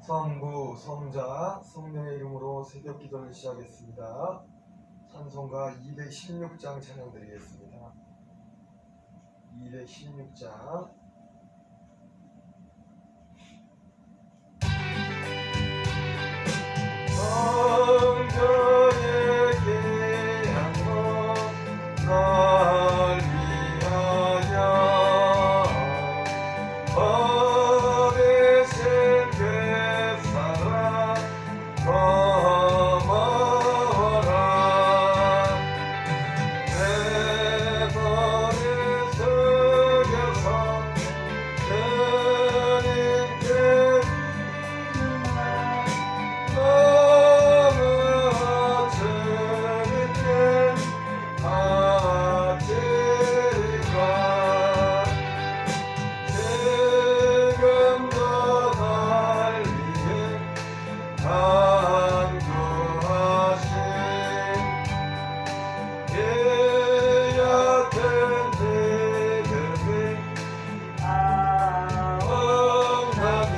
성부, 성자, 성령의 이름으로 새벽 기도를 시작했습니다. 찬송가 216장 찬양드리겠습니다. 216장. 성자에게 한번 날 위하여 어리신 괴사라 고마워라. 내 머리 숙여서 주님께 너무 주님께 바치리까. 지금도 날 위해 간구하신 이 옅은 믿음이 응답이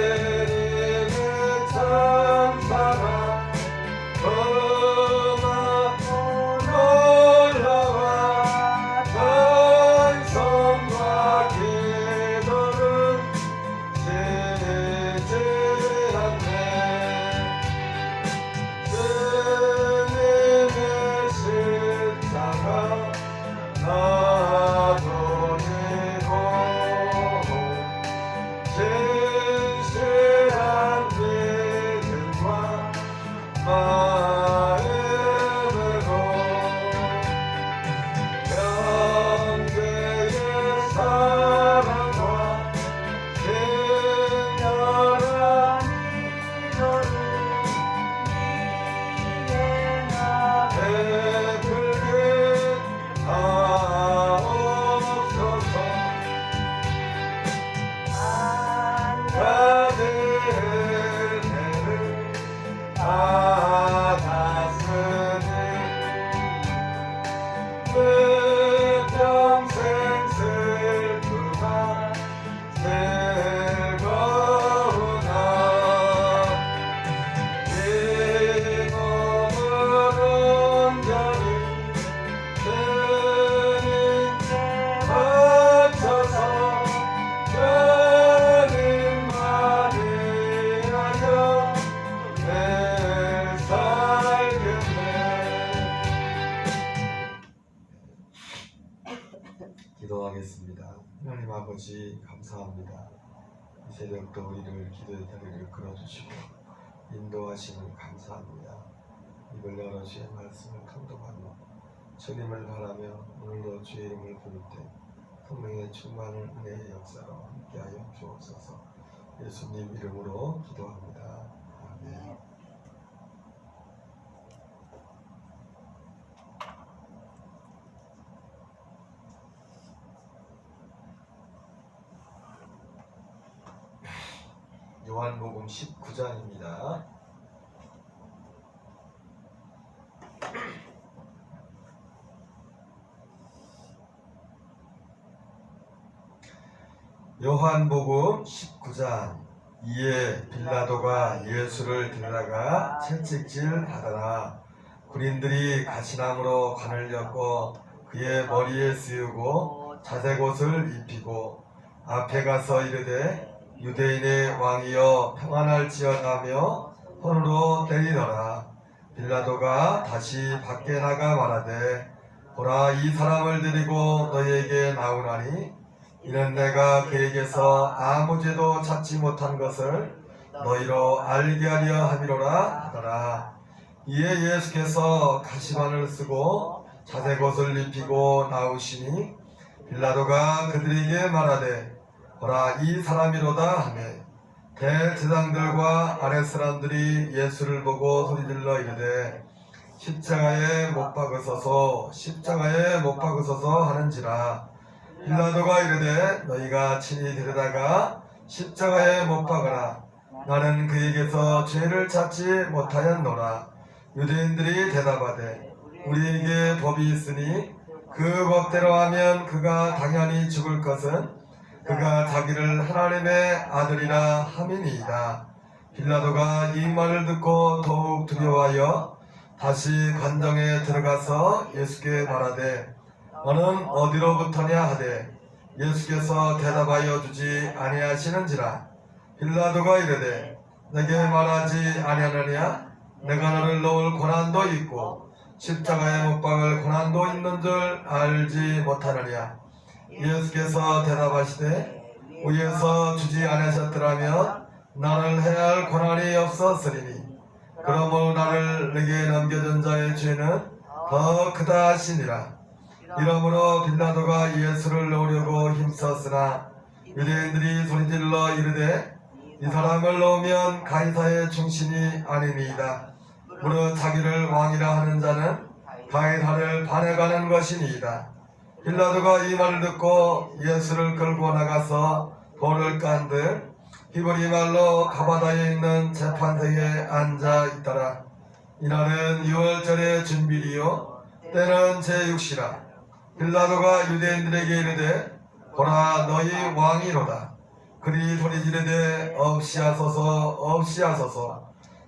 주님의 찬사가 고맙고 놀라워 찬송과 기도는 쉬지 않네. 주님의 십자가 나도이고 진실한 믿음과 마음으로 영계의 사랑과 신령한 기도를 베풀게 하옵소서. 가질 해를 받았으니 그 평생 슬프다 즐거우나 이 몸을 온전히 주님께 바쳐서 주님만이 하여 늘 살겠네. 기도하겠습니다. 하나님 아버지 감사합니다. 이 새벽도 우리를 기도의 다리를 끌어주시고 인도하심을 감사합니다. 입을 열어 주의 말씀을 통독하며 주님을 바라며 오늘도 주의 이름을 부를 때 성령의 충만을 은혜의 역사로 함께하여 주옵소서. 예수님 이름으로 기도합니다. 아멘. 요한복음 19장입니다. 요한복음 19장. 이에 빌라도가 예수를 데려다가 채찍질 하더라. 군인들이 가시나무로 관을 엮고 그의 머리에 씌우고 자색옷을 입히고 앞에 가서 이르되 유대인의 왕이여 평안할지어다며 손으로 때리더라. 빌라도가 다시 밖에 나가 말하되 보라, 이 사람을 데리고 너희에게 나오나니 이는 내가 그에게서 아무 죄도 찾지 못한 것을 너희로 알게 하려 함이로라 하더라. 이에 예수께서 가시관을 쓰고 자색옷을 입히고 나오시니 빌라도가 그들에게 말하되 보라, 이 사람이로다 하며 대제사장들과 아랫 사람들이 예수를 보고 소리질러 이르되 십자가에 못 박으소서, 십자가에 못 박으소서 하는지라. 빌라도가 이르되 너희가 친히 데려다가 십자가에 못 박으라. 나는 그에게서 죄를 찾지 못하였노라. 유대인들이 대답하되 우리에게 법이 있으니 그 법대로 하면 그가 당연히 죽을 것은 그가 자기를 하나님의 아들이라 함이니이다. 빌라도가 이 말을 듣고 더욱 두려워하여 다시 관정에 들어가서 예수께 말하되 너는 어디로부터냐 하되 예수께서 대답하여 주지 아니하시는지라. 빌라도가 이르되 내게 말하지 아니하느냐? 내가 너를 놓을 고난도 있고 십자가에 못 박을 고난도 있는 줄 알지 못하느냐? 예수께서 대답하시되 위에서 주지 아니하셨더라면 나를 해야 할 고난이 없었으리니 그러므로 나를 내게 넘겨준 자의 죄는 더 크다 하시니라. 이러므로 빌라도가 예수를 놓으려고 힘썼으나 유대인들이 소리질러 이르되 이 사람을 놓으면 가이사의 충신이 아니니이다. 무릇 자기를 왕이라 하는 자는 가이사를 반해가는 것이니이다. 빌라도가 이 말을 듣고 예수를 끌고 나가서 돌을 깐듯 히브리 말로 가바다에 있는 재판대에 앉아 있더라. 이날은 유월절의 준비리요 때는 제6시라. 빌라도가 유대인들에게 이르되 보라 너희 왕이로다. 그리 소리지르되 없이하소서 없이하소서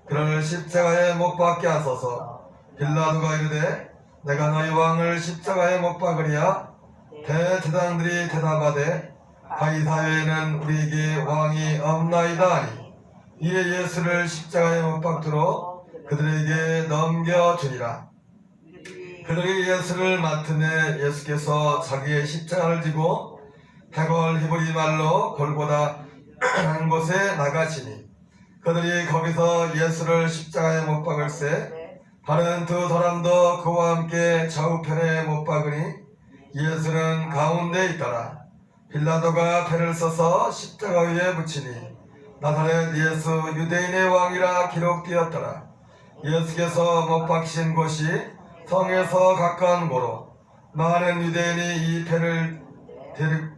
그를 십자가에 못 박게 하소서. 빌라도가 이르되 내가 너희 왕을 십자가에 못 박으리야. 대제사장들이 대답하되 가이사회에는 우리에게 왕이 없나이다 하니 이에 예수를 십자가에 못 박도록 그들에게 넘겨주니라. 그들이 예수를 맡으매 예수께서 자기의 십자가를 지고 해골 히브리 말로 골고다 한 곳에 나가시니 그들이 거기서 예수를 십자가에 못 박을새 다른 두 사람도 그와 함께 좌우편에 못 박으니 예수는 가운데 있더라. 빌라도가 패를 써서 십자가 위에 붙이니 나사렛 예수 유대인의 왕이라 기록되었더라. 예수께서 못 박히신 곳이 성에서 가까운 고로 많은 유대인이 이 패를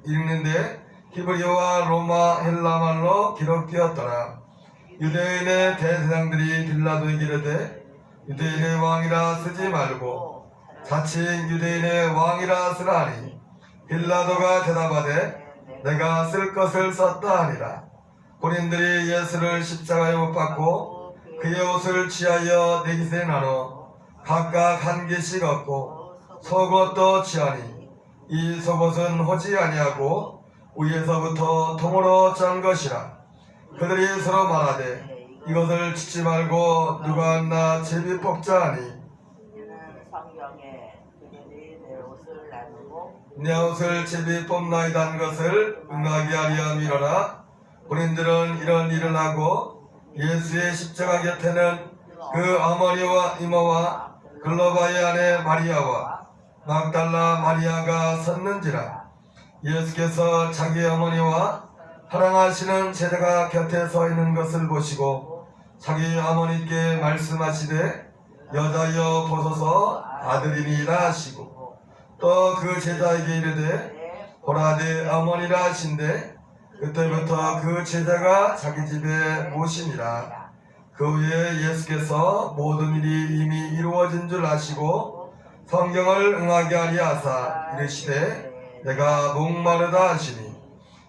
읽는데 히브리어와 로마 헬라말로 기록되었더라. 유대인의 대제사장들이 빌라도에게 이르되 유대인의 왕이라 쓰지 말고 자칭 유대인의 왕이라 쓰라니 빌라도가 대답하되 내가 쓸 것을 썼다 하니라. 군인들이 예수를 십자가에 못 박고 그의 옷을 취하여 네 깃에 나눠 각각 한 개씩 얻고 속옷도 취하니 이 속옷은 호지 아니하고 위에서부터 통으로 짠 것이라. 그들이 서로 말하되 이것을 치지 말고 누가 왔나 제비 뽑자 하니 내 옷을 제비 뽑나이다 한 것을 응하게 하려 미뤄라. 군인들은 이런 일을 하고 예수의 십자가 곁에는 그 어머니와 이모와 글로바의 아내 마리아와 막달라 마리아가 섰는지라. 예수께서 자기 어머니와 사랑하시는 제자가 곁에 서 있는 것을 보시고 자기 어머니께 말씀하시되 여자여 보소서 아들이니라 하시고 또 그 제자에게 이르되 보라 네 어머니라 하신대 그때부터 그 제자가 자기 집에 모시니라. 그 후에 예수께서 모든 일이 이미 이루어진 줄 아시고 성경을 응하게 하리 하사 이르시되 내가 목마르다 하시니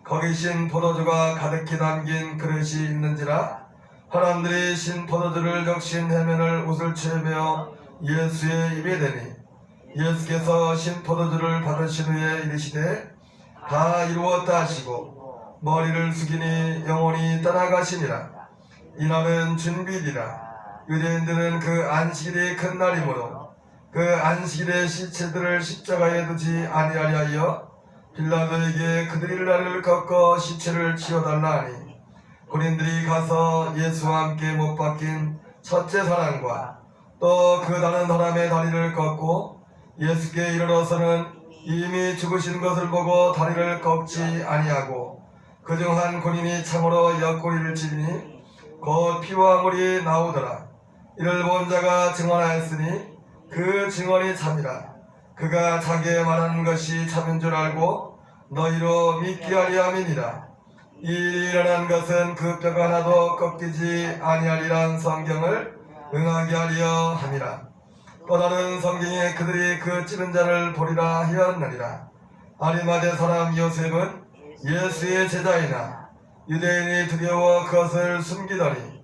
거기 신 포도주가 가득히 담긴 그릇이 있는지라. 사람들이 신 포도주를 적신 해면을 웃을 채며 예수의 입에 대니 예수께서 신 포도주를 받으신 후에 이르시되 다 이루었다 하시고 머리를 숙이니 영혼이 떠나가시니라. 이날은 준비일이라. 유대인들은 그 안식일이 큰 날이므로 그 안식일의 시체들을 십자가에 두지 아니하려 하여 빌라도에게 그들이 날을 꺾어 시체를 치워달라 하니 군인들이 가서 예수와 함께 못 박힌 첫째 사람과 또 그 다른 사람의 다리를 꺾고 예수께 이르러서는 이미 죽으신 것을 보고 다리를 꺾지 아니하고 그중 한 군인이 참으로 옆구리를 찌르니 곧 피와 물이 나오더라. 이를 본 자가 증언하였으니 그 증언이 참이라. 그가 자기의 말하는 것이 참인 줄 알고 너희로 믿게 하려 함이니라. 이 일이 일어난 것은 그 뼈가 하나도 꺾이지 아니하리란 성경을 응하게 하려 함이라. 또 다른 성경에 그들이 그 찌른 자를 보리라 하였느니라. 아리마대 사람 요셉은 예수의 제자이나 유대인이 두려워 그것을 숨기더니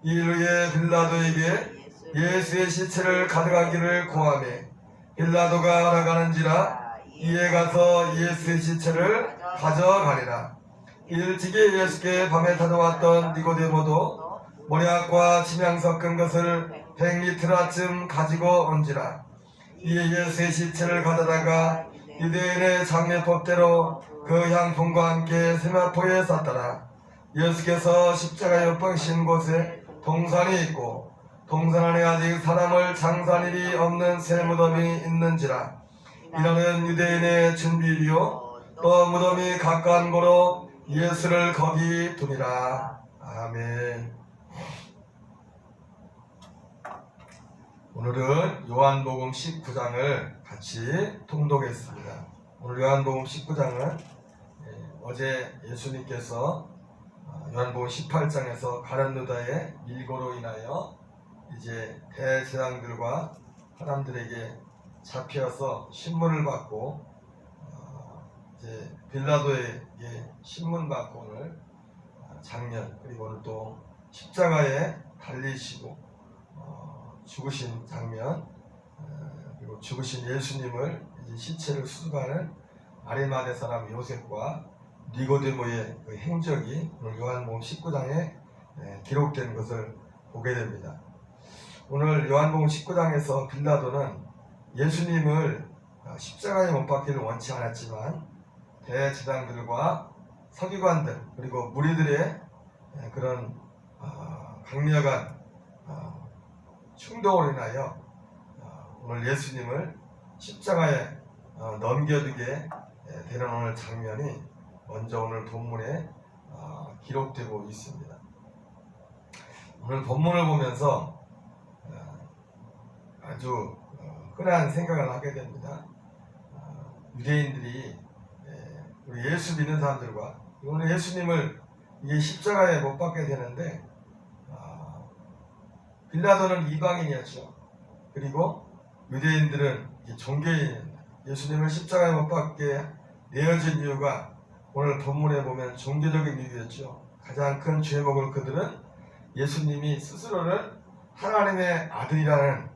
이르에 빌라도에게 예수의 시체를 가져가기를 고하매 빌라도가 알아가는지라 이에 가서 예수의 시체를 가져가리라. 일찍이 예수께 밤에 찾아왔던 니고데모도 모략과 침향 섞은 것을 100리터라쯤 가지고 온지라. 이에 예수의 시체를 가져다가 유대인의 장례법대로 그 향품과 함께 세마포에 쌌더라. 예수께서 십자가에 못 박히신 곳에 동산이 있고 동산 안에 아직 사람을 장사할 일이 없는 새 무덤이 있는지라. 이러는 유대인의 준비일이요 또 무덤이 가까운 고로 예수를 거기 두니라. 아멘. 오늘은 요한복음 19장을 같이 통독했습니다. 오늘 요한복음 19장은 어제 예수님께서 요한복음 18장에서 가룟 유다의 밀고로 인하여 이제 대제사장들과 사람들에게 잡혀서 신문을 받고 이제 빌라도에게 신문 받고 오늘 장면, 그리고 오늘 또 십자가에 달리시고 죽으신 장면, 그리고 죽으신 예수님을 이제 시체를 수습하는 아리마대 사람 요셉과 니고데모의 그 행적이 오늘 요한복음 19장에 기록된 것을 보게 됩니다. 오늘 요한복음 19장에서 빌라도는 예수님을 십자가에 못 박기를 원치 않았지만 대제사장들과 서기관들 그리고 무리들의 그런 강력한 충동으로 인하여 오늘 예수님을 십자가에 넘겨두게 되는 오늘 장면이 먼저 오늘 본문에 기록되고 있습니다. 오늘 본문을 보면서 아주 흔한 생각을 하게 됩니다. 유대인들이 우리 예수 믿는 사람들과 오늘 예수님을 이게 십자가에 못 박게 되는데 빌라도는 이방인이었죠. 그리고 유대인들은 종교인입니다. 예수님을 십자가에 못 박게 내어진 이유가 오늘 본문에 보면 종교적인 이유였죠. 가장 큰 죄목을 그들은 예수님이 스스로를 하나님의 아들이라는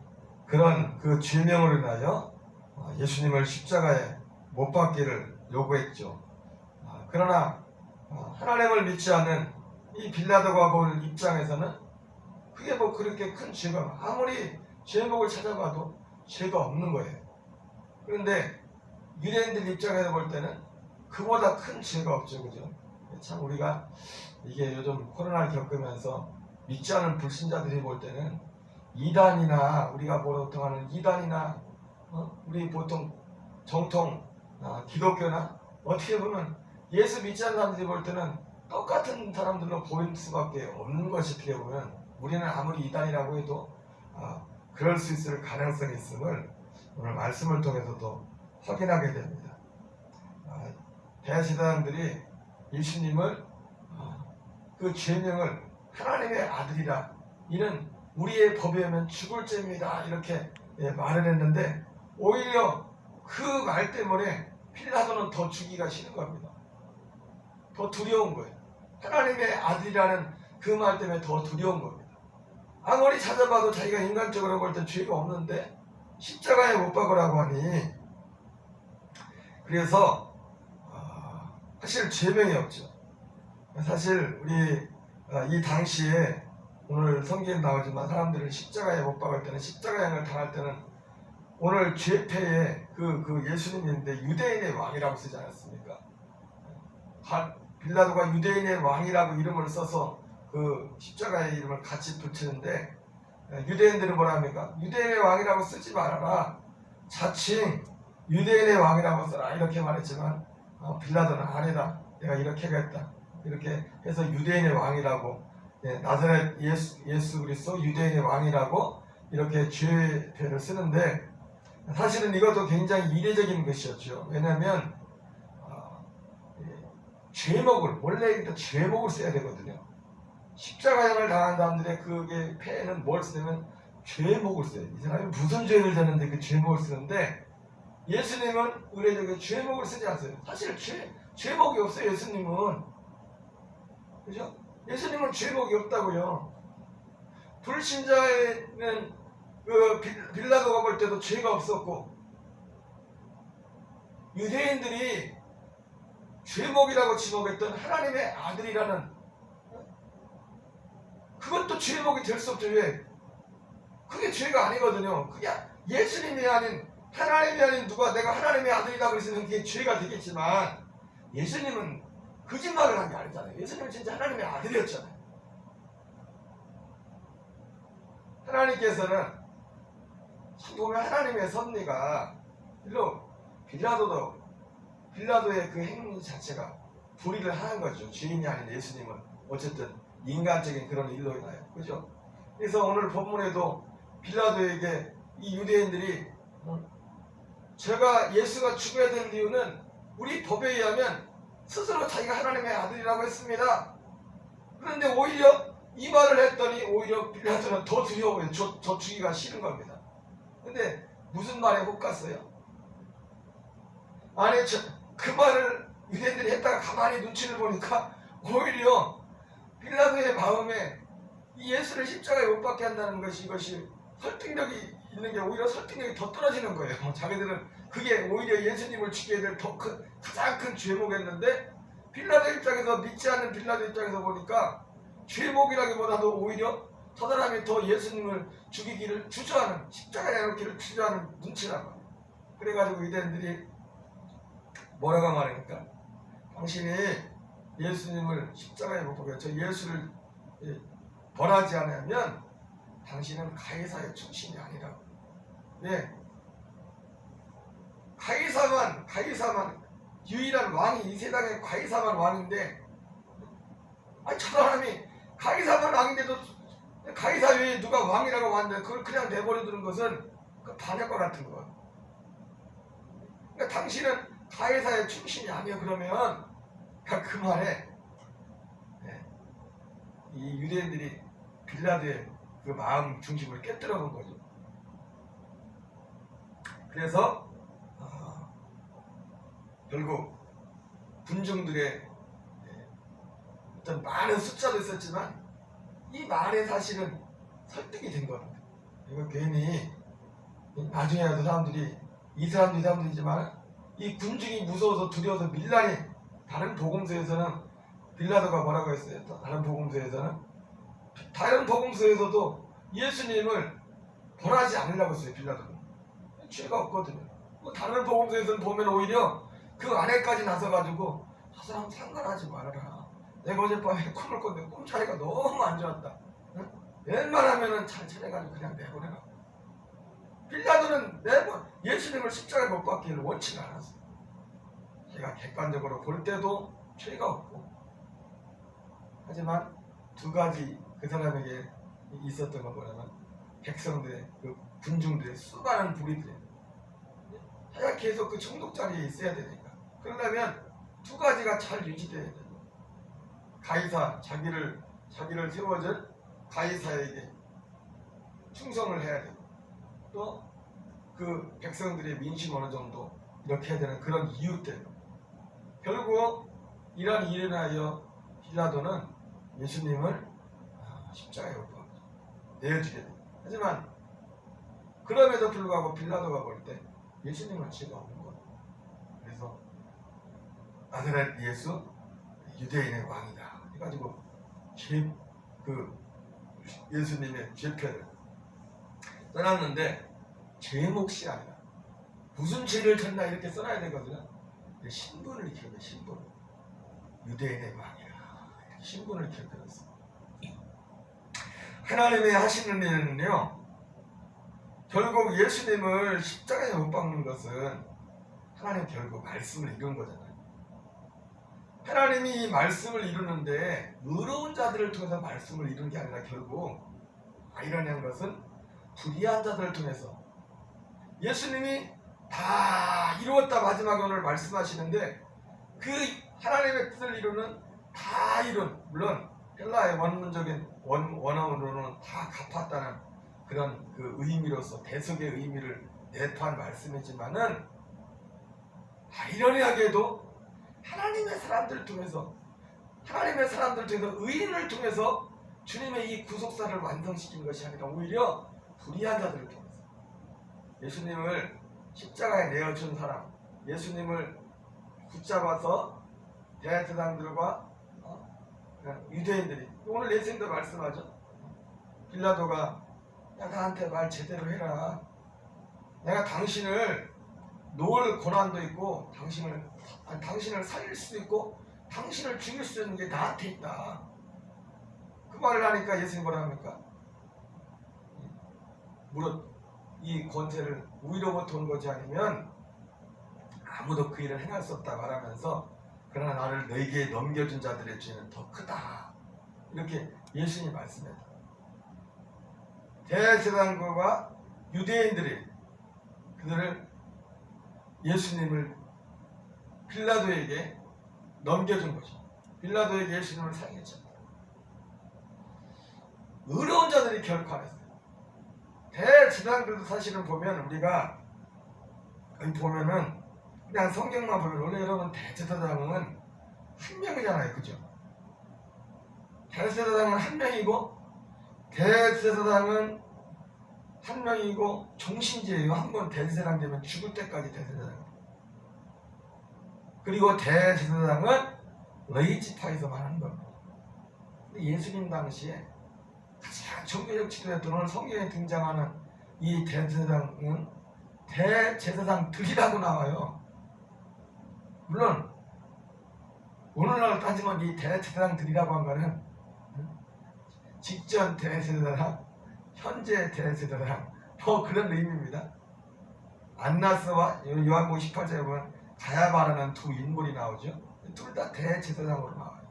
그런 그 죄명으로 인하여 예수님을 십자가에 못 박기를 요구했죠. 그러나 하나님을 믿지 않는 이 빌라도가 볼 입장에서는 그게 뭐 그렇게 큰 죄가 아무리 죄목을 찾아봐도 죄가 없는 거예요. 그런데 유대인들 입장에서 볼 때는 그보다 큰 죄가 없죠, 그죠? 참 우리가 이게 요즘 코로나를 겪으면서 믿지 않은 불신자들이 볼 때는 이단이나 우리가 보통 하는 이단이나 우리 보통 정통 기독교나 어떻게 보면 예수 믿지 않는 사람들이 볼 때는 똑같은 사람들로 보일 수밖에 없는 것이 어떻게 보면 우리는 아무리 이단이라고 해도 그럴 수 있을 가능성이 있음을 오늘 말씀을 통해서도 확인하게 됩니다. 대제사장들이 예수님을 그 죄명을 하나님의 아들이라 이는 우리의 법에 의하면 죽을 죄입니다 이렇게 말을 했는데 오히려 그 말 때문에 빌라도는 더 죽이기가 싫은 겁니다. 더 두려운 거예요. 하나님의 아들이라는 그 말 때문에 더 두려운 겁니다. 아무리 찾아봐도 자기가 인간적으로 볼 때 죄가 없는데 십자가에 못 박으라고 하니 그래서 사실 죄명이 없죠. 사실 우리 이 당시에 오늘 성경에 나오지만 사람들을 십자가에 못 박을 때는 십자가형을 당할 때는 오늘 죄패에 그 예수님인데 유대인의 왕이라고 쓰지 않았습니까? 빌라도가 유대인의 왕이라고 이름을 써서 그 십자가의 이름을 같이 붙이는데 유대인들은 뭐라 합니까? 유대인의 왕이라고 쓰지 말아라. 자칭 유대인의 왕이라고 써라. 이렇게 말했지만 빌라도는 아니다. 내가 이렇게 하겠다. 이렇게 해서 유대인의 왕이라고 나사렛 예수 그리스도 유대인의 왕이라고 이렇게 죄패를 쓰는데 사실은 이것도 굉장히 이례적인 것이었죠. 왜냐하면 죄목을 원래 죄목을 써야 되거든요. 십자가형을 당한 사람들의 그게 패는 뭘 쓰냐면 죄목을 써요. 이 사람이 무슨 죄를 졌는데 그 죄목을 쓰는데 예수님은 의례적으로 죄목을 쓰지 않았어요. 사실 죄목이 없어요. 예수님은. 그죠? 예수님은 죄목이 없다고요. 불신자에는 그 빌라도가 볼 때도 죄가 없었고, 유대인들이 죄목이라고 지목했던 하나님의 아들이라는, 그것도 죄목이 될 수 없죠. 왜? 그게 죄가 아니거든요. 그게 예수님이 아닌, 하나님이 아닌 누가 내가 하나님의 아들이라고 그랬으면 그게 죄가 되겠지만, 예수님은 거짓말을 한 게 아니잖아요. 예수님은 진짜 하나님의 아들이었잖아요. 하나님께서는 보면 하나님의 섭리가 일로 빌라도의 그 행위 자체가 불의를 하는 거죠. 주인이 아닌 예수님은 어쨌든 인간적인 그런 일로 인하여, 그죠? 그래서 오늘 본문에도 빌라도에게 이 유대인들이 제가 예수가 죽어야 될 이유는 우리 법에 의하면 스스로 자기가 하나님의 아들이라고 했습니다. 그런데 오히려 이 말을 했더니 오히려 빌라도는 더 두려워요. 저 죽이기가 싫은 겁니다. 근데 무슨 말에 못 갔어요? 아니 그 말을 유대인들이 했다가 가만히 눈치를 보니까 오히려 빌라도의 마음에 이 예수를 십자가에 못 박게 한다는 것이, 이것이 설득력이 있는 게 오히려 설득력이 더 떨어지는 거예요. 자기들은 그게 오히려 예수님을 죽여야 될 가장 큰 죄목이었는데, 빌라도 입장에서, 믿지 않는 빌라도 입장에서 보니까 죄목이라기보다도 오히려 저 사람이 더 예수님을 죽이기를 주저하는, 십자가에 놓기를 주저하는 눈치라고. 그래가지고 유대인들이 뭐라고 말하니까, 당신이 예수님을 십자가에 못 박게, 저 예수를 벌하지 않으면 당신은 가이사의 충신이 아니라고. 예. 가이사만 유일한 왕이, 이 세상에 가이사만 왕인데, 아니 저 사람이 가이사만 왕인데도 가이사 외에 누가 왕이라고 하는데 그걸 그냥 내버려 두는 것은 그 반역과 같은 거예요. 그러니까 당신은 가이사의 충신이 아니야. 그러면 그 말에 이 유대인들이 빌라도의 그 마음 중심을 깨뜨려 놓은 거죠. 그래서 결국 군중들의 어떤 많은 숫자도 있었지만 이 말의 사실은 설득이 된 겁니다. 이거 괜히 나중에라도 사람들이, 이 사람들이지만 이 군중이 무서워서 두려워서 밀라니, 다른 복음서에서는 빌라도가 뭐라고 했어요? 다른 복음서에서도 예수님을 벌하지 않으려고 했어요. 빌라도는 죄가 없거든요. 다른 복음서에서는 보면 오히려 그 안에까지 나서가지고 저 사람 상관하지 말아라. 내가 어젯밤에 꿈을 꿨는데 꿈자리가 너무 안 좋았다. 응? 웬만하면은 잘 차려가지고 그냥 내보내라. 빌라도는 예수님을 십자가에 못 박기를 원치가 않았어요. 제가 객관적으로 볼 때도 죄가 없고, 하지만 두 가지 그 사람에게 있었던 건 뭐냐면, 백성들의, 그 군중들의 수많은 불의들, 하얗게 해서 그 총독 자리에 있어야 되니까. 그러려면 두 가지가 잘 유지돼야 돼요. 가이사, 자기를 세워줄 가이사에게 충성을 해야 되고, 또 그 백성들의 민심 어느 정도 이렇게 해야 되는 그런 이유 때문에 결국 이런 일에 인하여 빌라도는 예수님을 십자가에 못 박아 내어주게 됩니다. 하지만 그럼에도 불구하고 빌라도가 볼 때 예수님은 죄가 없는 거예요. 그래서 나사렛 예수 유대인의 왕이다 해가지고 예수님의 죄표를 써놨는데, 죄 몫이 아니라 무슨 죄를 졌나 이렇게 써놔야 되거든요. 신분을 기억해. 신분. 유대인의 왕이라 신분을 기억해놨어. 하나님의 하시는 일은요, 결국 예수님을 십자가에 못 박는 것은 하나님 결국 말씀을 이룬 거잖아요. 하나님이 이 말씀을 이루는데 의로운 자들을 통해서 말씀을 이룬 게 아니라 결국 이뤄낸 것은 불의한 자들을 통해서, 예수님이 다 이루었다 마지막에 오늘 말씀하시는데, 그 하나님의 뜻을 이루는 다 이룬, 물론 헬라의 원문적인 원어로는 다 갚았다는 그런 그 의미로서 대속의 의미를 내포한 말씀이지만은, 아이러니하게도 하나님의 사람들을 통해서 의인을 통해서 주님의 이 구속사를 완성시킨 것이 아니라 오히려 불의한 자들을 통해서 예수님을 십자가에 내어준 사람, 예수님을 붙잡아서 대제사장들과 유대인들이, 오늘 예수님도 말씀하죠. 빌라도가 야, 나한테 말 제대로 해라. 내가 당신을 놓을 권한도 있고 당신을 살릴 수도 있고 당신을 죽일 수 있는 게 나한테 있다. 그 말을 하니까 예수님 뭐라 합니까? 무릇 이 권세를 우리로부터 온 것이 아니면 아무도 그 일을 행할 수 없다 말하면서, 그러나 나를 너에게 넘겨준 자들의 죄는 더 크다. 이렇게 예수님이 말씀합니다. 대제사장과 유대인들이 예수님을 빌라도에게 넘겨준 것이죠. 빌라도에게 예수님을 사용했죠. 의로운 자들이 결코 안 했어요. 대제사장들도 사실은 보면 우리가 여기 보면은 그냥 성경만 보면, 원래 여러분 대제사장은 한 명이잖아요, 그죠? 대제사장은 한 명이고 대제사장은 한 명이고 종신제예요. 한 번 대제사장 되면 죽을 때까지 대제사장. 그리고 대제사장은 레위지파에서만 하는 겁니다. 근데 예수님 당시에 가장 종교적 지도였던, 오늘 성경에 등장하는 이 대제사장은 대제사장들이라고 나와요. 물론 오늘날 따지면 이 대제사장들이라고 한 거는 직전 대제사장, 현재 대제사장, 그런 의미입니다. 안나스와 요한복음 18장에 보면 가야바라는 두 인물이 나오죠. 둘 다 대제사장으로 나와요.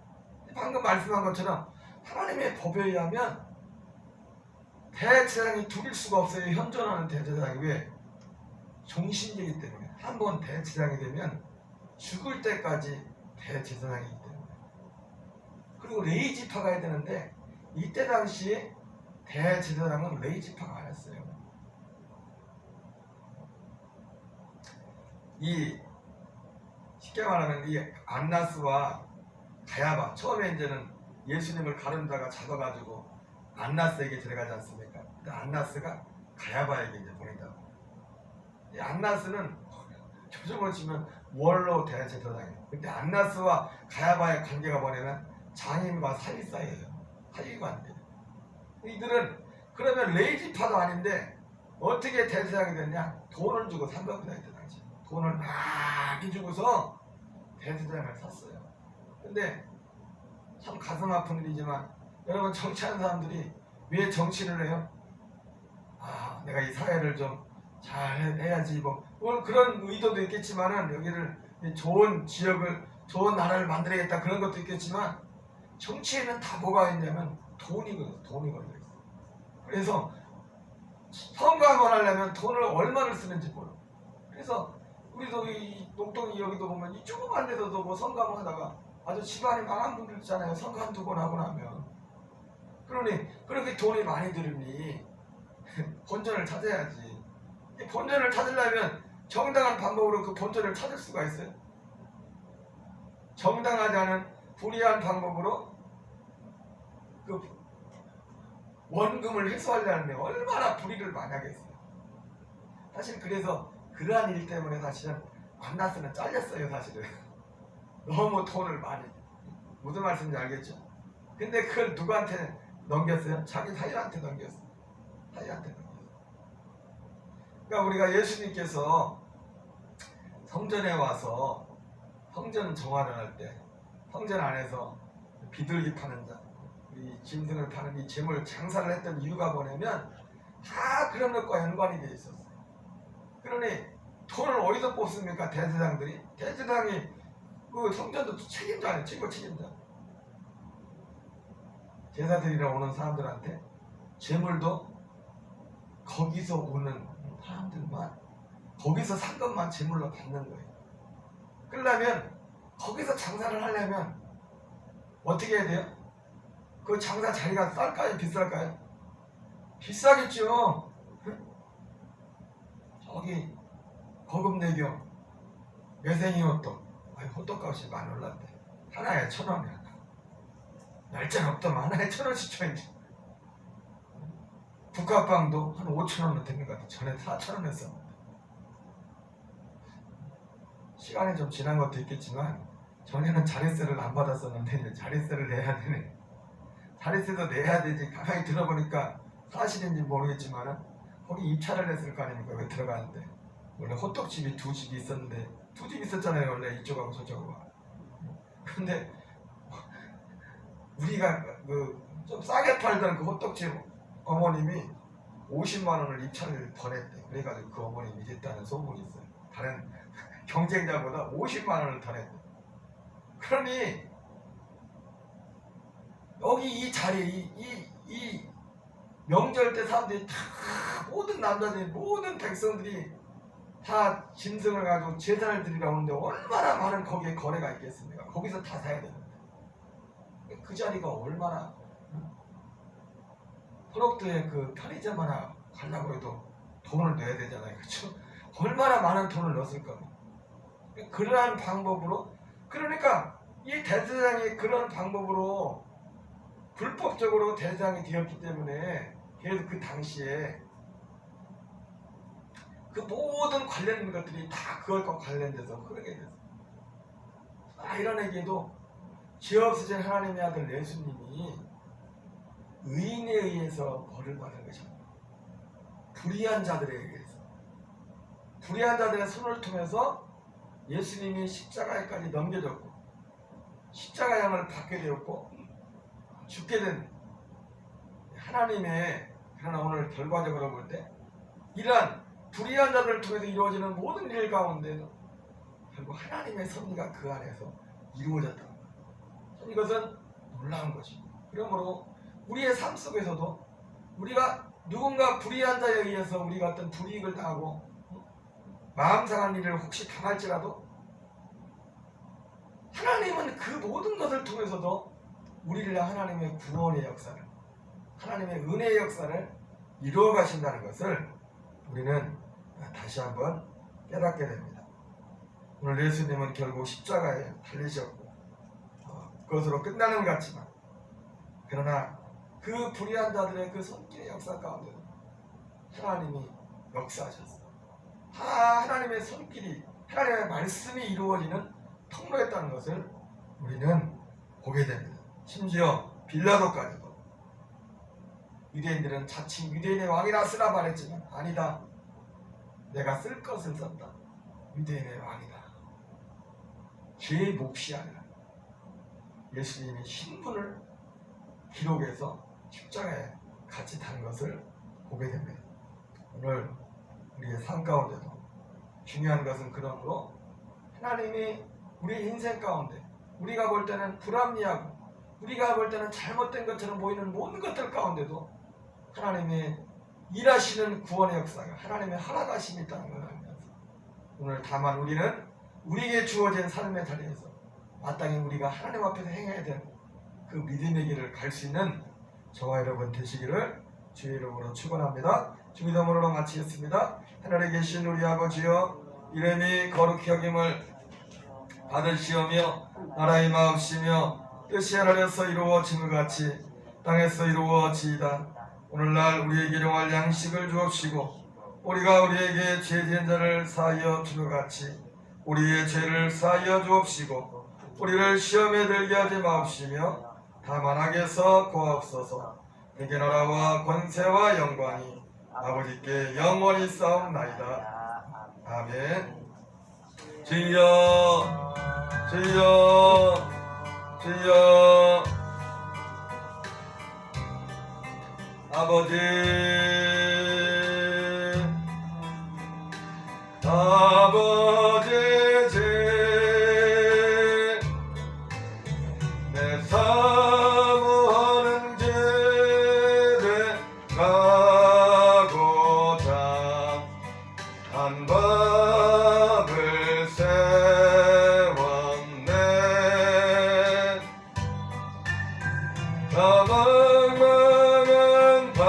방금 말씀한 것처럼 하나님의 법에 의하면 대제사장이 둘일 수가 없어요. 현존하는 대제사장이. 왜? 종신제이기 때문에. 한번 대제사장이 되면 죽을 때까지 대제사장이기 때문에. 그리고 레위지파가 해야 되는데 이때 당시에 대제사장은 레위지파가 아니었어요. 쉽게 말하면 이 안나스와 가야바, 처음에 이제는 예수님을 가룟다가 잡아가지고 안나스에게 데려가지 않습니까? 근데 안나스가 가야바에게 이제 보낸다고. 이 안나스는 조정을 치면 원로 대제사장이에요. 근데 안나스와 가야바의 관계가 뭐냐면 장인과 사위 사이예요. 사위관계. 이들은 그러면 레위지파도 아닌데 어떻게 대제사장이 됐냐? 돈을 주고 산 겁니다. 이때 당시 돈을 많이 주고서 대제사장을 샀어요. 근데 참 가슴 아픈 일이지만, 여러분 정치하는 사람들이 왜 정치를 해요? 내가 이 사회를 좀 잘 해야지, 물론 그런 의도도 있겠지만은, 여기를 좋은 지역을, 좋은 나라를 만들어야겠다 그런 것도 있겠지만, 정치에는 다 뭐가 있냐면 돈이 걸려 있어. 그래서 선거 한번 하려면 돈을 얼마를 쓰는지 몰라. 그래서 우리도 이 녹동이 여기도 보면 이 조그만 데서도 뭐 선거 한번 하다가 아주 집안이 망한 분들 있잖아요. 선거 한두 번 하고 나면. 그러니 그렇게 돈이 많이 들으니 본전을 찾아야지. 이 본전을 찾으려면 정당한 방법으로 그 본전을 찾을 수가 있어요. 정당하지 않은 불의한 방법으로 그 원금을 회수하려는 데 얼마나 불의를 많이 하겠어요. 사실 그래서 그러한 일 때문에 사실은 안나스는 잘렸어요. 사실은 너무 돈을 많이. 무슨 말씀인지 알겠죠? 근데 그걸 누구한테 넘겼어요? 자기 사위한테 넘겼어요. 사위한테 넘겼어요. 그러니까 우리가 예수님께서 성전에 와서 성전 정화를 할 때 성전 안에서 비둘기 파는 자, 이 짐승을 파는 이 재물 장사를 했던 이유가 뭐냐면 다 그런 것과 연관이 되어 있었어요. 그러니 돈을 어디서 뽑습니까? 대제사장들이. 대제사장이 그 성전도 책임자 아니에요. 최고 책임자. 제사드리러 오는 사람들한테 재물도 거기서 오는 사람들만, 거기서 산 것만 재물로 받는 거예요. 그러려면 거기서 장사를 하려면 어떻게 해야 돼요? 그 장사 자리가 쌀까요? 비쌀까요? 비싸겠죠. 저기 거금내경 매생이 호떡, 호떡값이 많이 올랐대. 하나에 1,000원이야. 날짜 없더만 하나에 1,000원씩 줘야지. 국화빵도 한 5,000원은 되는 것 같아. 전에 4,000원 했었는데. 시간이 좀 지난 것도 있겠지만 전에는 자릿세를 안 받았었는데 이제 자릿세를 내야 되네. 자릿세도 내야 되지. 가만히 들어보니까 사실인지 모르겠지만 거기 입찰을 했을 거 아닙니까? 왜 들어가는데. 원래 호떡집이 2집이 있었는데 2집 있었잖아요. 원래 이쪽하고 저쪽하고. 근데 우리가 좀 싸게 팔던 그 호떡집 어머님이 50만 원을 입찰을 더 냈대. 그래가지고 그 어머님이 됐다는 소문이 있어요. 다른 경쟁자보다 50만 원을 더 냈대. 그러니 여기 이 자리 이 명절 때 사람들이 다 모든 남자들이 모든 백성들이 다 짐승을 가지고 제사를 드리러 오는데 얼마나 많은 거기에 거래가 있겠습니까? 거기서 다 사야 되는데 그 자리가 얼마나 허럭도에 그 편의점 하나 가려고 해도 돈을 내야 되잖아요. 그렇죠? 얼마나 많은 돈을 넣었을까. 그러한 방법으로 그러니까 이 대제사장이 그런 방법으로 불법적으로 대제사장이 되었기 때문에 계속 그 당시에 그 모든 관련 것들이 다 그것과 관련돼서 흐르게 됐어요. 이런 얘기도 죄 없으신 하나님의 아들 예수님이 의인에 의해서 벌을 받은 것입니다. 불의한 자들에 의해서 불의한 자들의 손을 통해서 예수님이 십자가에까지 넘겨졌고 십자가 향을 받게 되었고 죽게 된 하나님의 그러나 오늘 결과적으로 볼 때 이러한 불의한 자들을 통해서 이루어지는 모든 일 가운데도 결국 하나님의 섭리가 그 안에서 이루어졌다. 이것은 놀라운 것입니다. 그러므로 우리의 삶 속에서도 우리가 누군가 불의한 자에 의해서 우리가 어떤 불이익을 당하고 마음 상한 일을 혹시 당할지라도 하나님은 그 모든 것을 통해서도 우리를 하나님의 구원의 역사를 하나님의 은혜의 역사를 이루어 가신다는 것을 우리는 다시 한번 깨닫게 됩니다. 오늘 예수님은 결국 십자가에 달리셨고 그것으로 끝나는 것 같지만 그러나 그 불의한 자들의 그 손길의 역사 가운데 하나님이 역사하셨어요. 하나님의 손길이 하나님의 말씀이 이루어지는 통로였다는 것을 우리는 보게 됩니다. 심지어 빌라도까지도 유대인들은 자칭 유대인의 왕이라 쓰라 말했지만 아니다. 내가 쓸 것을 썼다. 유대인의 왕이다. 제 몫이 아니라 예수님이 신분을 기록해서 십자가에 같이 탄 것을 보게 됩니다. 오늘 우리의 삶 가운데도 중요한 것은 그러므로 하나님이 우리 인생 가운데 우리가 볼 때는 불합리하고 우리가 볼 때는 잘못된 것처럼 보이는 모든 것들 가운데도 하나님의 일하시는 구원의 역사가 하나님의 허락하심이 있다는 걸 알면서 오늘 다만 우리는 우리에게 주어진 삶의 자리에서 마땅히 우리가 하나님 앞에서 행해야 되는 그 믿음의 길을 갈 수 있는 저와 여러분 되시기를 주의 이름으로 축원합니다. 주기도문으로 마치겠습니다. 하늘에 계신 우리 아버지여 이름이 거룩히 여김을 받으시오며 나라의 마옵시며 뜻이 하늘에서 이루어진 것 같이 땅에서 이루어지이다. 오늘날 우리에게 일용할 양식을 주옵시고 우리가 우리에게 죄 지은 자를 사하여 준 것 같이 우리의 죄를 사하여 주옵시고 우리를 시험에 들게 하지 마옵시며 다만 악에서 구하옵소서. 내게 나라와 권세와 영광이 아버지께 영원히 싸움나이다. 아멘. 주여 주여 주여 아버지 아버지 내 사모하는 죄를 가고자 한 밥을 세웠네. 사망망한 바다에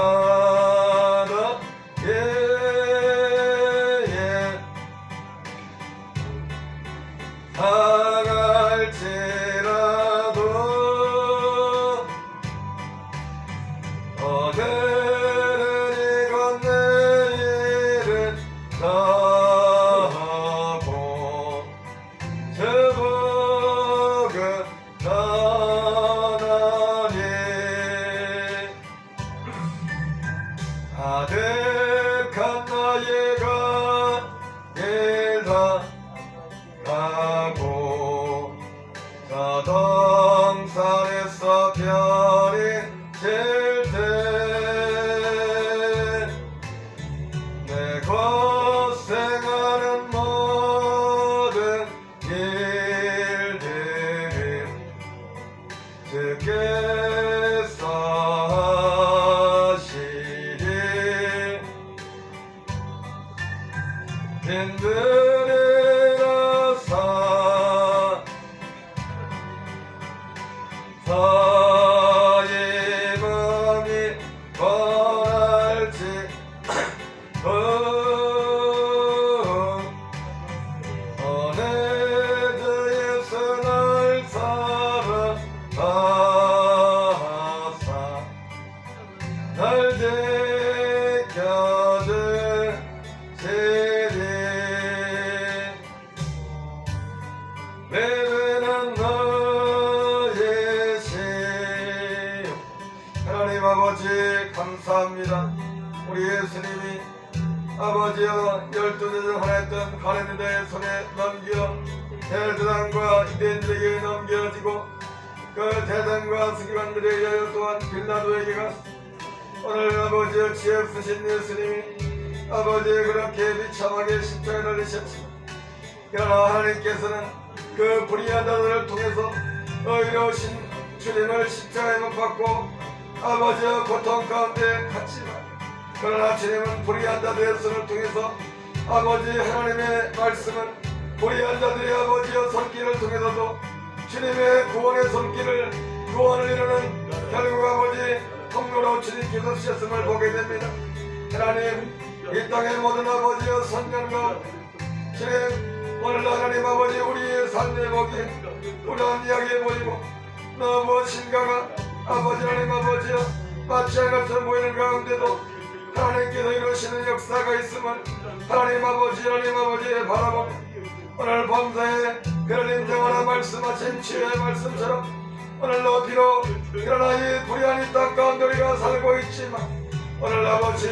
사가 인들이라사 사의 마음이 변할지 어느 주에서 날 사랑하사 날 지켜주시리 내는 너의 시요 하나님 아버지 감사합니다. 우리 예수님이 아버지여 12제자 중 하나였던 가룟유다의 손에 넘겨 대제사장과 유대인들에게 넘겨지고 그 대장과 서기관들에게 또한 빌라도에게 갔습니다. 오늘 아버지여 지혜 없으신 예수님이 아버지의 그렇게 비참하게 십자가에 달리셨지만 그러나 하나님께서는 그 불의한 자들을 통해서 의로우신 주님을 십자가에 못 박고 아버지의 고통 가운데 갔지만 그러나 주님은 불의한 자들의 손을 통해서 아버지 하나님의 말씀은 불의한 자들의 아버지의 손길을 통해서도 주님의 구원의 손길을 구원을 이루는 결국 아버지 통로로 주님께서 쓰셨음을 보게 됩니다. 하나님 이 땅의 모든 아버지의 선견과 주님 오늘 하나님 아버지 우리의 삶에 보기에 우려한 이야기에 보이고 너 무엇인가가 아버지 하나님 아버지여 마치 것처럼 보이는 가운데도 하나님께서 이루시는 역사가 있음을 하나님 아버지 바라보며 오늘 범사에 그를 인정하라 말씀하신 주의 말씀처럼 오늘도 비록 그러나 이 불의한 이 땅 가운데 우리가 살고 있지만 오늘 아버지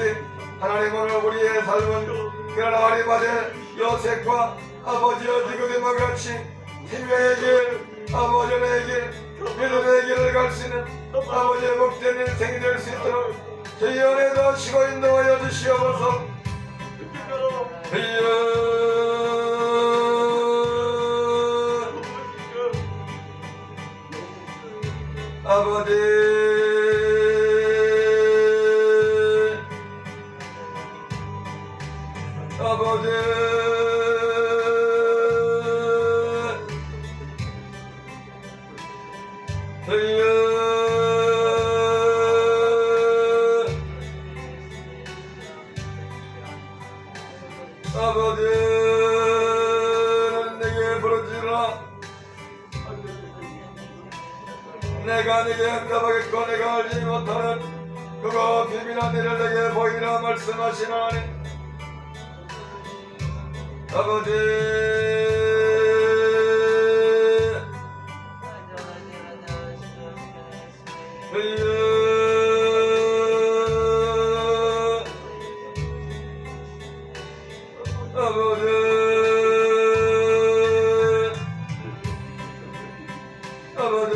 하나님 오늘 우리의 삶은 그러나 아리마대 요셉과 아버지여 니고데모와 같이 생명의 길 아버지의 길 믿음의 길을 갈 수 있는 아버지의 복된 인생이 될 수 있도록 저희 은혜도 하시고 인도하여 주시옵소서. 아버지 아버지 아버지는 내게 부르짖으라. 내가 네게 응답하겠고 내가 알지 못하는 그거 비밀한 일을 내게 보이라 말씀하시나니 아버지 아버지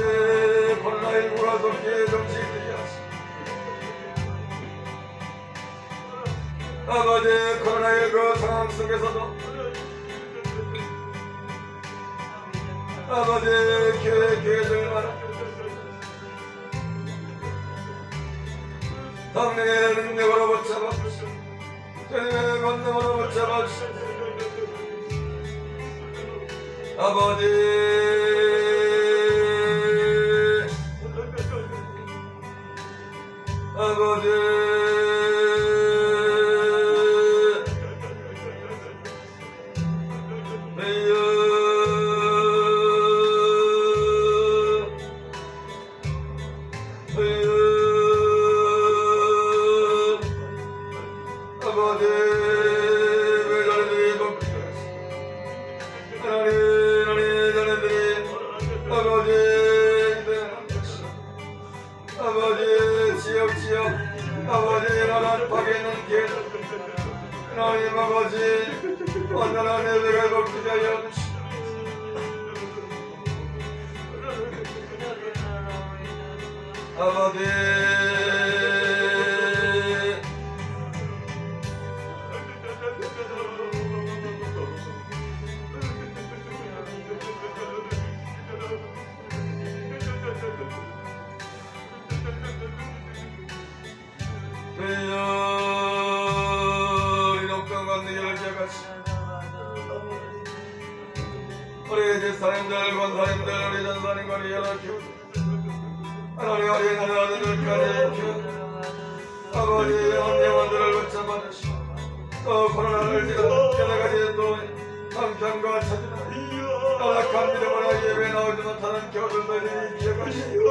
코로나19가 속히 정식되게 하시고 아버지 코로나19 상황 속에서도 아버지 교회들마다 성령의 능력으로 붙잡아 주님의 권능으로 붙잡아 아버지 아버지 아버지 왜 자네들이 하나님 자네들이 아버지 지역 아버지 나라 밖에 있는 길 하나님 아버지 온전한 예배가 복되게 하여 주시옵소서. 아버지 주여 이 녹던 관계를 제같이 우리 집사님들, 권사님들, 우리 전사님, 우리 여러 교우 하나님 우리 나라들까지 교우 아버지 영혼들을 붙잡아주시고 또 코로나를 지나 여러 가지 또 방편과 차지나 나락한 믿음으로 예배 나오지 못하는 교우들을 기억하시고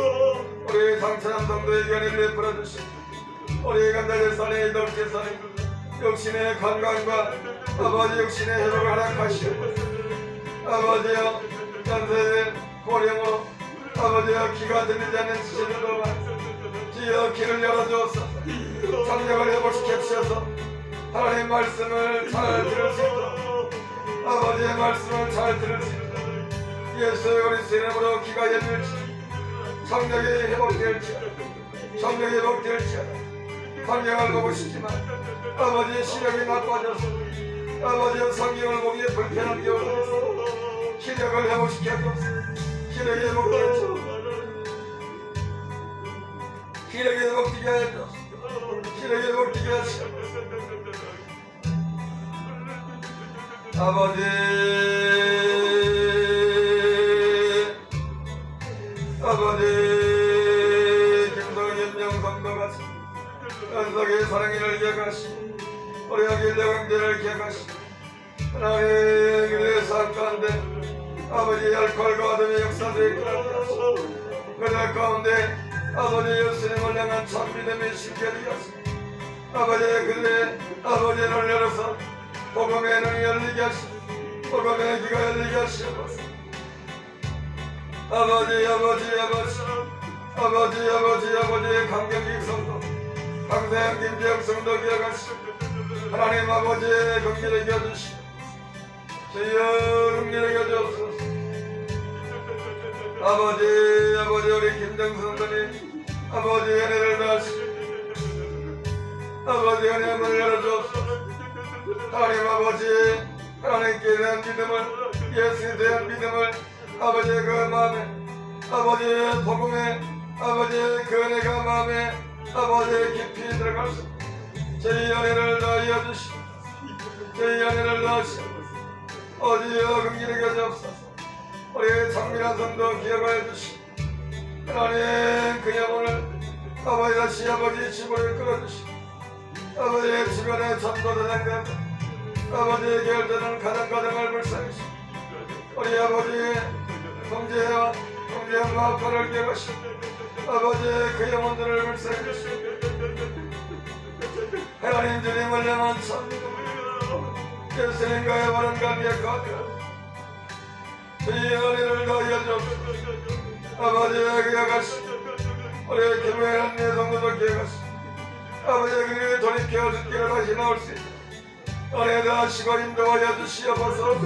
우리 상처난 성도의 견인을 베풀어주시고 우리 감자제사님, 이덕제사님 육신의 건강과 아버지 육신의 회복을 허락하시고 아버지여 연세된 고령으로 아버지여 기가 들리지 않는 시절도 주여 길을 열어주옵소서 장력을 회복시켜주셔서 하나님의 말씀을 잘 들을 수 있도록 아버지의 말씀을 잘 들을 수 있도록 예수의 그리스도 이름으로 귀가 열릴지 성령이 회복될지어다 성령이 회복될지어다 성경을 보고 싶지만 아버지의 시력이 나빠져서 아버지의 성경을 보기에 불편한 경우도 시력을 회복시켜주옵소서 시력이 회복되죠 시력이 회복되게 하여 시력이 회복되게 하시오 아버지 김성현 영성도같이 연석의 사랑인을 기억하시고 우리 아기 대왕제를 기억하시고 하나님 그들의 삶 가운데 아버지 알코올과 어둠의 역사도 있더라도 하시고 그들 가운데 아버지 예수님을 향한 참 믿음이 심겨지게 하시고 아버지 그들의 아버지를 열어서 복음의 눈이 열리게 하시고 복음의 귀가 열리게 하시옵소서 아버지 강경기 성도 강세형 김지영 성도 기억하시고 하나님 아버지의 긍휼을 이겨주시고 주여 긍휼을 이겨주옵소서 아버지 우리 김정수 성도님 아버지 은혜를 다하시고 아버지 은혜의 문을 열어주옵소서 하나님 아버지 하나님께 대한 믿음을 예수에 대한 믿음을 아버지의 그 마음에 아버지의 복음에 아버지의 그 은혜가 마음에 아버지의 깊이 들어갈 수 저희 연애를 다하여 주시고 저희 연애를 다하시고 어디여 긍휼히 여주옵소서 우리의 장밀한 성도 기억하여 주시고 하나님 그 영혼을 아버지 다시 아버지 집으로 끌어주시고 아버지의 주변에 전도도 당겨 아버지의 결대는 가정을 불쌍히시고 우리 아버지의 형제와 아빠를 기억하시고 아버지의 그 영혼들을 불쌍히시고 하나님 주님을 향한 참 예수님과의 바른 관계 가운데 주의 은혜를 더하여 주옵소서 아버지의 기억하시고 우리 교회한 예성도도 기억하시고 아버지의 그에게 돌이켜 죽기를 다시 나올 수 있도록 은혜 다하시고 인도하여 주시옵소서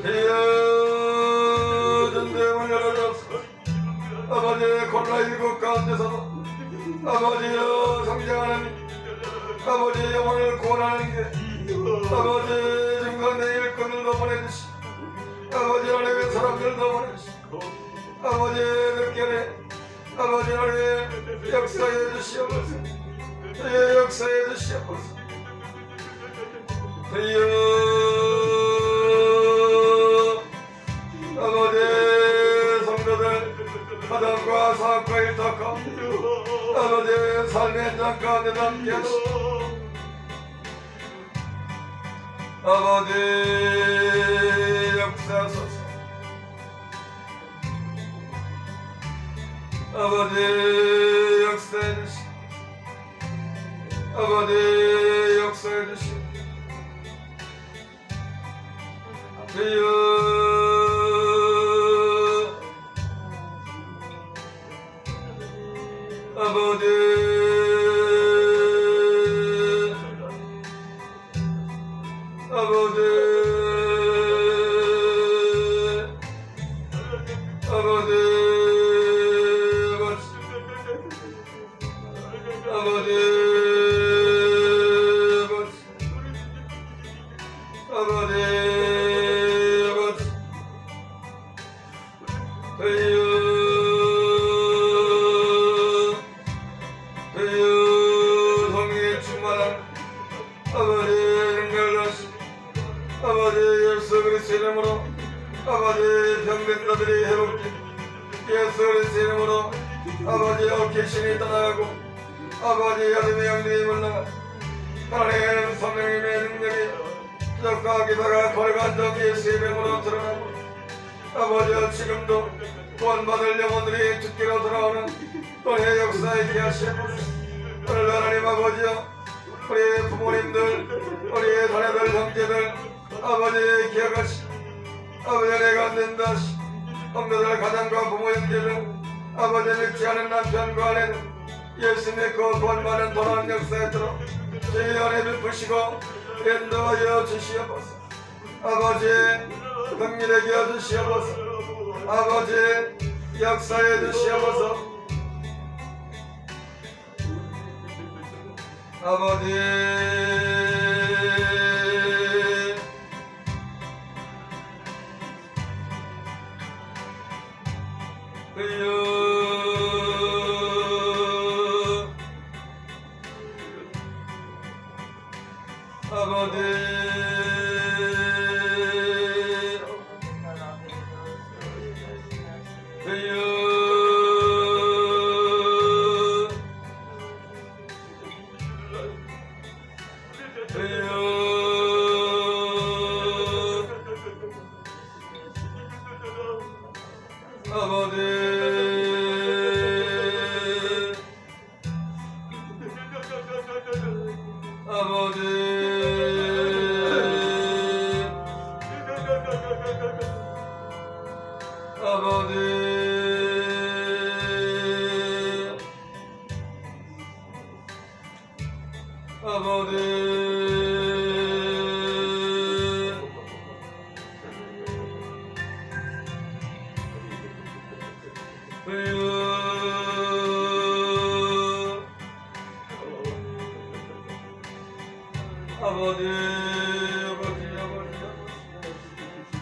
주여 전대문을 열어주옵소서 아버지의 코로나19 가운데서도 아버지여 성장하는 아버지의 영혼을 구원하는 게 아버지 중간에 일꾼들도 보내주시고 아버지 하나님의 사람들도 보내주시고 아버지 늦게에 아버지 하나님의 역사해 주시옵소서 주의 역사해 주시옵소서 주여 아버지 성도들 사단과 사악과 일터 가운데 아버지 삶의 현장 가운데 함께 하시고 아버지 역사하소서 아버지 역사해 주시고 아버지 역사해 주시고 주여 아버지 성도들이 해롭게 예수 그리스도의 이름으로 아버지여 귀신이 떠나가고 아버지 하나님의 영들이 물러가 하나님의 성령님의 능력이 적과 기사가 걸어간 예수의 이름으로 드러나고 아버지여 지금도 구원받을 영혼들이 죽기로 돌아오는 은혜의 역사에 있게 하시옵소서. 오늘 하나님 아버지여 우리 부모님들 우리 자녀들 형제들 아버지 기억하시고 아버지 내가 안된다 성도들 가정과 부모 형제들 아버지 믿지 않은 남편과 아내는 예수 믿고 구원받는 돌아오는 역사에 들어 주의 은혜 베푸시고 인도하여 주시옵소서. 아버지 긍휼히 여겨 주시옵소서. 아버지 역사해 주시옵소서. 아버지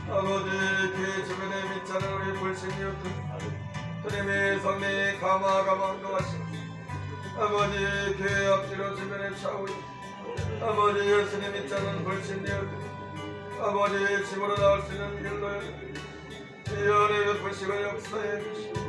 아버지 교회 주변에 믿자는 우리 불신이었듯 주님의 성령이 감화감화하시고 아버지 교회 앞뒤로 주변에 차오르 아버지 예수님 믿자는 불신이었듯 아버지 집으로 나올 수 있는 길로 이 은혜 베푸시고 역사해 주시고